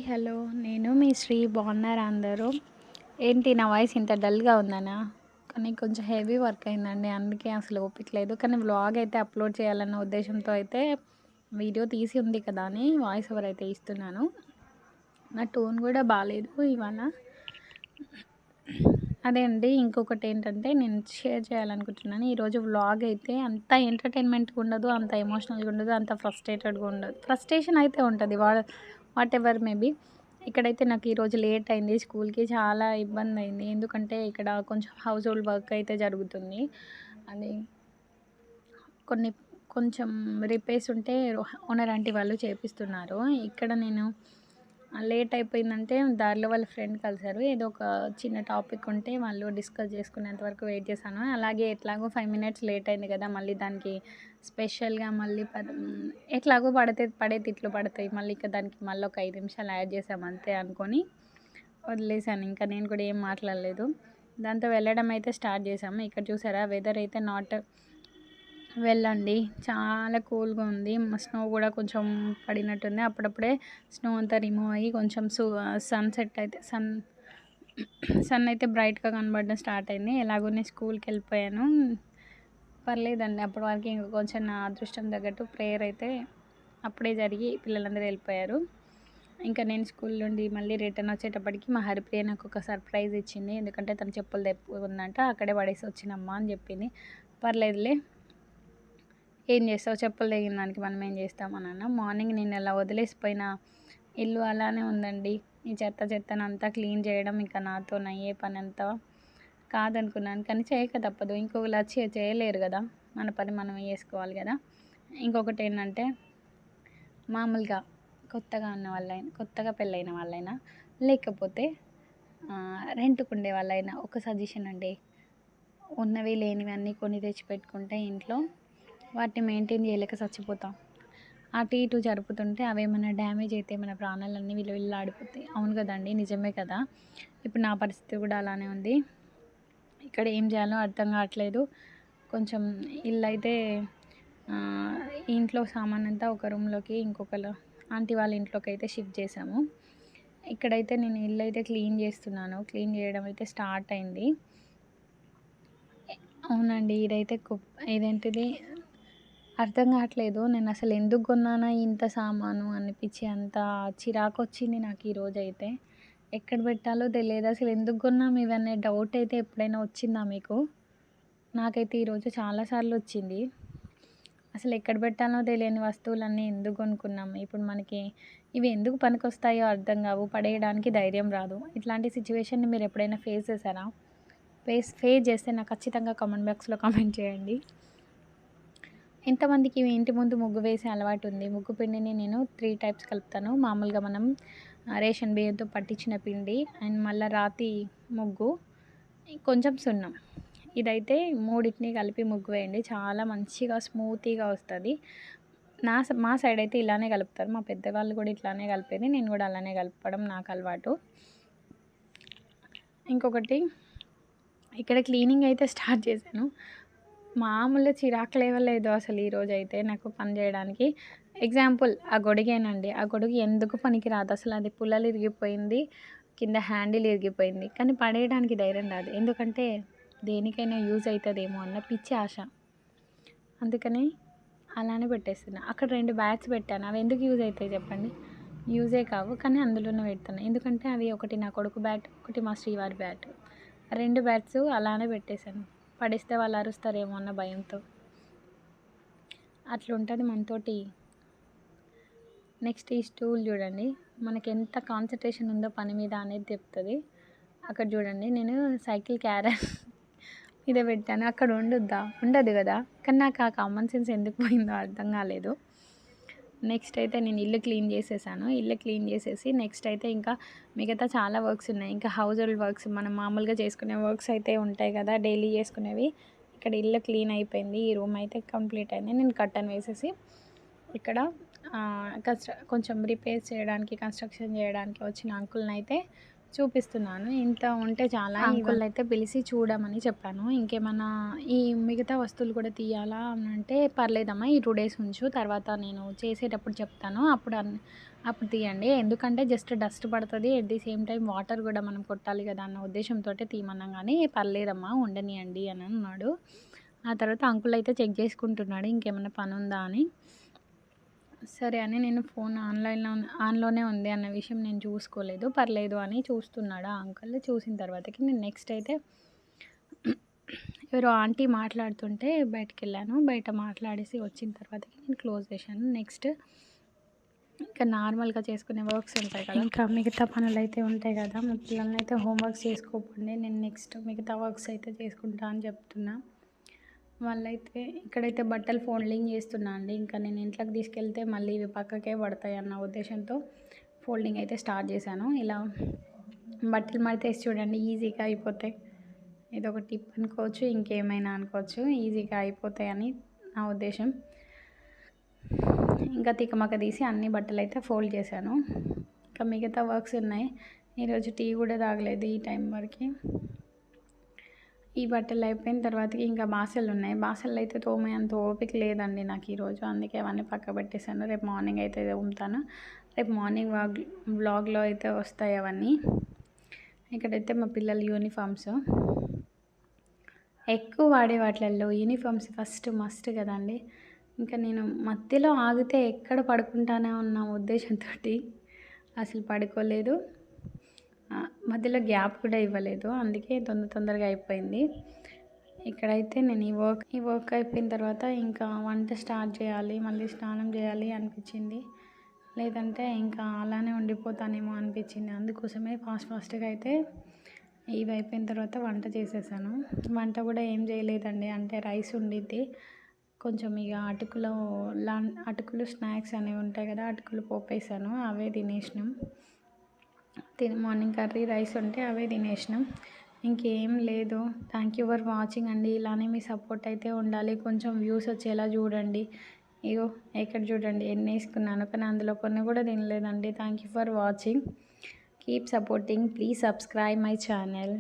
Hi hello నేను మీ శ్రీ బాగున్నారా అందరూ? ఏంటి నా వాయిస్ ఇంత డల్‌గా ఉందనా? కానీ కొంచెం హెవీ వర్క్ అయిందండి. అందుకే అసలు ఓపిక లేదు. కానీ వ్లాగ్ అయితే అప్‌లోడ్ చేయాలన్న ఉద్దేశంతో అయితే వీడియో తీసి ఉంది కదా అని వాయిస్ ఓవర్ అయితే ఇస్తున్నాను. నా టోన్ కూడా బాలేదు ఇవాళ. అదే అండి. ఇంకొకటేంటంటే నేను షేర్ చేయాలనుకుంటున్నాను. ఈరోజు వ్లాగ్ అయితే అంత ఎంటర్‌టైన్‌మెంట్‌గా ఉండదు. అంత ఎమోషనల్‌గా ఉండదు. అంత ఫ్రస్ట్రేటెడ్‌గా ఉండదు. ఫ్రస్ట్రేషన్ అయితే ఉంటది. Whatever maybe. ఇక్కడైతే నాకు ఈరోజు లేట్ అయింది. స్కూల్‌కి చాలా ఇబ్బందయింది. ఎందుకంటే ఇక్కడ కొంచెం హౌస్ హోల్డ్ వర్క్ అయితే జరుగుతుంది. అది కొన్ని కొంచెం రిపేర్స్ ఉంటే ఓనర్ ఆంటీ వాళ్ళు చేపిస్తున్నారు. ఇక్కడ నేను లేట్ అయిపోయిందంటే దారిలో వాళ్ళ ఫ్రెండ్ కలిసారు. ఏదో ఒక చిన్న టాపిక్ ఉంటే వాళ్ళు డిస్కస్ చేసుకునేంత వరకు వెయిట్ చేశాను. అలాగే ఎట్లాగో 5 మినిట్స్ లేట్ అయింది కదా! మళ్ళీ దానికి స్పెషల్‌గా మళ్ళీ ఎట్లాగో పడే తిట్లు పడతాయి. మళ్ళీ ఇక దానికి మళ్ళీ ఒక 5 నిమిషాలు యాడ్ చేసాం అంతే అనుకోని వదిలేసాను. ఇంకా నేను కూడా ఏం మాట్లాడలేదు. దాంతో వెళ్ళడం అయితే స్టార్ట్ చేసాము. ఇక్కడ చూసారా వెదర్ అయితే నాట్ వెళ్ళండి. చాలా కూల్‌గా ఉంది. స్నో గూడా కొంచెం పడినట్టుంది. అప్పుడప్పుడే స్నో అంతా రిమూవ్ అయ్యి కొంచెం సన్‌సెట్ అయితే సన్ అయితే బ్రైట్‌గా కనబడడం స్టార్ట్ అయింది. ఎలాగో నేను స్కూల్‌కెళ్ళిపోయాను. పర్లేదండి. అప్పటి వరకు ఇంక కొంచెం నా అదృష్టం తగ్గట్టు ప్రేయర్ అయితే అప్పుడే జరిగి పిల్లలందరూ వెళ్ళిపోయారు. ఇంకా నేను స్కూల్ నుండి మళ్ళీ రిటర్న్ వచ్చేటప్పటికి మా హరిప్రియ నాకు ఒక సర్ప్రైజ్ ఇచ్చింది. ఎందుకంటే తను చెప్పులు తెప్పుకుందంట. అక్కడే పడేసి వచ్చినమ్మా అని చెప్పింది. పర్లేదులే ఏం చేస్తావు చెప్పులు తెగిన దానికి మనం ఏం చేస్తాం అని అన్నా. మార్నింగ్ నేను అలా వదిలేసిపోయిన ఇల్లు అలానే ఉందండి. ఈ చెత్తనంతా క్లీన్ చేయడం ఇంకా నాతోనయ్యే పనంతా కాదనుకున్నాను. కానీ చేయక తప్పదు. ఇంకొకళ్ళు వచ్చి చేయలేరు కదా! మన పని మనం చేసుకోవాలి కదా! ఇంకొకటేంటంటే మామూలుగా కొత్తగా పెళ్ళైన వాళ్ళైనా లేకపోతే రెంట్‌కుండే వాళ్ళైనా ఒక సజెషన్ అండి. ఉన్నవి లేనివి అన్నీ కొని తెచ్చిపెట్టుకుంటే ఇంట్లో వాటిని మెయింటైన్ చేయలేక చచ్చిపోతాం. అటు ఇటు జరుపుతుంటే అవేమన్నా డ్యామేజ్ అయితే మన ప్రాణాలన్నీ విలవిల్లాడిపోతాయి. అవును కదండీ! నిజమే కదా! ఇప్పుడు నా పరిస్థితి కూడా అలానే ఉంది. ఇక్కడ ఏం చేయాలో అర్థం కావట్లేదు. కొంచెం ఇల్లయితే ఇంట్లో సామానంతా ఒక రూమ్‌లోకి ఇంకొకళ్ళ ఆంటీ వాళ్ళ ఇంట్లోకైతే షిఫ్ట్ చేశాము. ఇక్కడైతే నేను ఇల్లయితే క్లీన్ చేస్తున్నాను. క్లీన్ చేయడం అయితే స్టార్ట్ అయింది. అవునండి. ఇదేంటిది అర్థం కావట్లేదు. నేనసలు ఎందుకు కొన్నానా ఇంత సామాను అనిపిచ్చి అంత చిరాకొచ్చింది నాకు ఈరోజైతే. ఎక్కడ పెట్టాలో తెలియదు. అసలు ఎందుకు కొన్నాం ఇవన్నీ డౌట్ అయితే ఎప్పుడైనా వచ్చిందా మీకు? నాకైతే ఈరోజు చాలా సార్లు వచ్చింది. అసలు ఎక్కడ పెట్టాలో తెలియని వస్తువులన్నీ ఎందుకు కొనుక్కున్నాం? ఇప్పుడు మనకి ఇవి ఎందుకు పనికొస్తాయో అర్థం కావు. పడేయడానికి ధైర్యం రాదు. ఇట్లాంటి సిట్యుయేషన్‌ని మీరు ఎప్పుడైనా ఫేస్ చేశారా? ఫేస్ చేస్తే నాకు ఖచ్చితంగా కామెంట్ బాక్స్‌లో కామెంట్ చేయండి. ఎంతమందికి ఇంటి ముందు ముగ్గు వేసే అలవాటు ఉంది? ముగ్గు పిండిని నేను 3 టైప్స్ కలుపుతాను. మామూలుగా మనం రేషన్ బియ్యంతో పట్టించిన పిండి అండ్ మళ్ళా రాతి ముగ్గు, కొంచెం సున్నం. ఇదైతే మూడిటిని కలిపి ముగ్గు వేయండి. చాలా మంచిగా స్మూతీగా వస్తది. మా సైడ్ అయితే ఇలానే కలుపుతారు. మా పెద్దవాళ్ళు కూడా ఇట్లానే కలిపేది. నేను కూడా అలానే కలపడం నాకు అలవాటు. ఇంకొకటి ఇక్కడ క్లీనింగ్ అయితే స్టార్ట్ చేశాను. మామూలు చిరాకు లేవలేదు అసలు ఈరోజైతే నాకు పని చేయడానికి. ఎగ్జాంపుల్ ఆ గొడుగేనండి. ఆ గొడుగు ఎందుకు పనికిరాదు. అసలు అది పుల్లలు ఇరిగిపోయింది. కింద హ్యాండిల్ ఇరిగిపోయింది. కానీ పడేయడానికి ధైర్యం రాదు. ఎందుకంటే దేనికైనా యూజ్ అయితదేమో అన్న పిచ్చి ఆశ. అందుకని అలానే పెట్టేస్తున్నా. అక్కడ 2 బ్యాగ్స్ పెట్టాను. అవి ఎందుకు యూజ్ అయితాయి చెప్పండి? యూజే కావు. కానీ అందులోనే పెడుతున్నా. ఎందుకంటే అవి ఒకటి నా కొడుకు బ్యాట్, ఒకటి మా శ్రీవారి బ్యాట్. 2 బ్యాట్స్ అలానే పెట్టేశాను. పడేస్తే వాళ్ళు అరుస్తారేమో అన్న భయంతో. అట్లుంటది మనతోటి. నెక్స్ట్ ఈ స్టూల్ చూడండి. మనకెంత కాన్సంట్రేషన్ ఉందో పని మీద అనేది చెప్తది. అక్కడ చూడండి నేను సైకిల్ క్యారియర్ మీద పెట్టాను. అక్కడ ఉండుద్దా? ఉండదు కదా! కానీ నాకు ఆ కామన్ సెన్స్ ఎందుకు పోయిందో అర్థం కాలేదు. నెక్స్ట్ అయితే నేను ఇల్లు క్లీన్ చేసేసాను. ఇల్లు క్లీన్ చేసేసి నెక్స్ట్ అయితే ఇంకా మిగతా చాలా వర్క్స్ ఉన్నాయి. ఇంకా హౌస్ హోల్డ్ వర్క్స్ మనం మామూలుగా చేసుకునే వర్క్స్ అయితే ఉంటాయి కదా! డైలీ చేసుకునేవి. ఇక్కడ ఇల్లు క్లీన్ అయిపోయింది. ఈ రూమ్ అయితే కంప్లీట్ అయింది. నేను కర్టెన్ వేసేసి ఇక్కడ కొంచెం రిపేర్ చేయడానికి, కన్స్ట్రక్షన్ చేయడానికి వచ్చిన అంకుల్‌నైతే చూపిస్తున్నాను. ఇంత ఉంటే చాలా. అంకుల్‌నైతే పిలిచి చూడమని చెప్పాను. ఇంకేమన్నా ఈ మిగతా వస్తువులు కూడా తీయాలా అనంటే, పర్లేదమ్మా ఈ 2 డేస్ ఉంచు. తర్వాత నేను చేసేటప్పుడు చెప్తాను. అప్పుడు తీయండి. ఎందుకంటే జస్ట్ డస్ట్ పడతది. At the same time water గూడా మనం కొట్టాలి గదా! అన్న ఉద్దేశంతోటే తీయమన్నాం గానీ, పర్లేదమ్మా ఉండనియండి అని అన్నాడు. ఆ తర్వాత అంకుల్ అయితే చెక్ చేసుకుంటున్నాడు ఇంకేమన్నా పనుందా అని. సరే అని నేను ఫోన్ ఆన్‌లోనే ఉంది అన్న విషయం నేను చూసుకోలేదు. పర్లేదు అని చూస్తున్నాడు ఆ అంకుల్. చూసిన తర్వాతకి నేను నెక్స్ట్ అయితే ఎవరో ఆంటీ మాట్లాడుతుంటే బయటికెళ్ళాను. బయట మాట్లాడేసి వచ్చిన తర్వాతకి నేను క్లోజ్ చేశాను. నెక్స్ట్ ఇంకా నార్మల్‌గా చేసుకునే వర్క్స్ ఉంటాయి కదా! ఇంకా మిగతా పనులైతే ఉంటాయి కదా! మా పిల్లలనైతే హోంవర్క్స్ చేసుకోపండి. నేను నెక్స్ట్ మిగతా వర్క్స్ అయితే చేసుకుంటా అని చెప్తున్నా. వాళ్ళైతే ఇక్కడైతే బట్టలు ఫోల్డింగ్ చేస్తున్నా అండి. ఇంకా నేను ఇంట్లోకి తీసుకెళ్తే మళ్ళీ ఇవి పక్కకే పడతాయి అన్న ఉద్దేశంతో ఫోల్డింగ్ అయితే స్టార్ట్ చేశాను. ఇలా బట్టలు మడతేసి చూడండి ఈజీగా అయిపోతాయి. ఇదొక టిప్ అనుకోవచ్చు, ఇంకేమైనా అనుకోవచ్చు. ఈజీగా అయిపోతాయని నా ఉద్దేశం. ఇంకా తికమక తీసి అన్ని బట్టలైతే ఫోల్డ్ చేశాను. ఇంకా మిగతా వర్క్స్ ఉన్నాయి. ఈరోజు టీ కూడా తాగలేదు ఈ టైం వరకి. ఈ బట్టలు అయిపోయిన తర్వాతకి ఇంకా బాసన్లున్నాయి. బాసన్లయితే తోమేంత ఓపిక లేదండి నాకు ఈరోజు. అందుకే అవన్నీ పక్కకు పెట్టేశాను. రేపు మార్నింగ్ అయితే తోముతాను. రేపు మార్నింగ్ వ్లాగ్‌లో అయితే వస్తాయి అవన్నీ. ఇక్కడైతే మా పిల్లల యూనిఫామ్స్. ఎక్కువ వాడే వాటిలల్లో యూనిఫామ్స్ ఫస్ట్ మస్ట్ కదండీ! ఇంకా నేను మధ్యలో ఆగితే ఎక్కడ పడుకుంటానో అన్న ఉద్దేశంతోటి అసలు పడుకోలేదు. మధ్యలో గ్యాప్ కూడా ఇవ్వలేదు. అందుకే తొందరగా అయిపోయింది. ఇక్కడైతే నేను ఈ వర్క్ అయిపోయిన తర్వాత ఇంకా వంట స్టార్ట్ చేయాలి. మళ్ళీ స్నానం చేయాలి అనిపించింది. లేదంటే ఇంకా అలానే ఉండిపోతానేమో అనిపించింది. అందుకోసమే ఫాస్ట్‌గా అయితే ఇవి అయిపోయిన తర్వాత వంట చేసేసాను. వంట కూడా ఏం చేయలేదండి. అంటే రైస్ ఉండిద్ది. కొంచెం ఇక అటుకులు స్నాక్స్ అనేవి ఉంటాయి కదా! అటుకులు పోపేసాను. అవే తినేసినాం. మార్నింగ్ కర్రీ రైస్ ఉంటే అవే తినేసినాం. ఇంకేం లేదు. థ్యాంక్ యూ ఫర్ వాచింగ్ అండి. ఇలానే మీ సపోర్ట్ అయితే ఉండాలి. కొంచెం వ్యూస్ వచ్చేలా చూడండి. ఇగో ఇక్కడ చూడండి ఎన్ని వేసుకున్నాను. కానీ అందులో కొన్ని కూడా తినలేదండి. Thank you for watching. Keep supporting. Please subscribe my channel.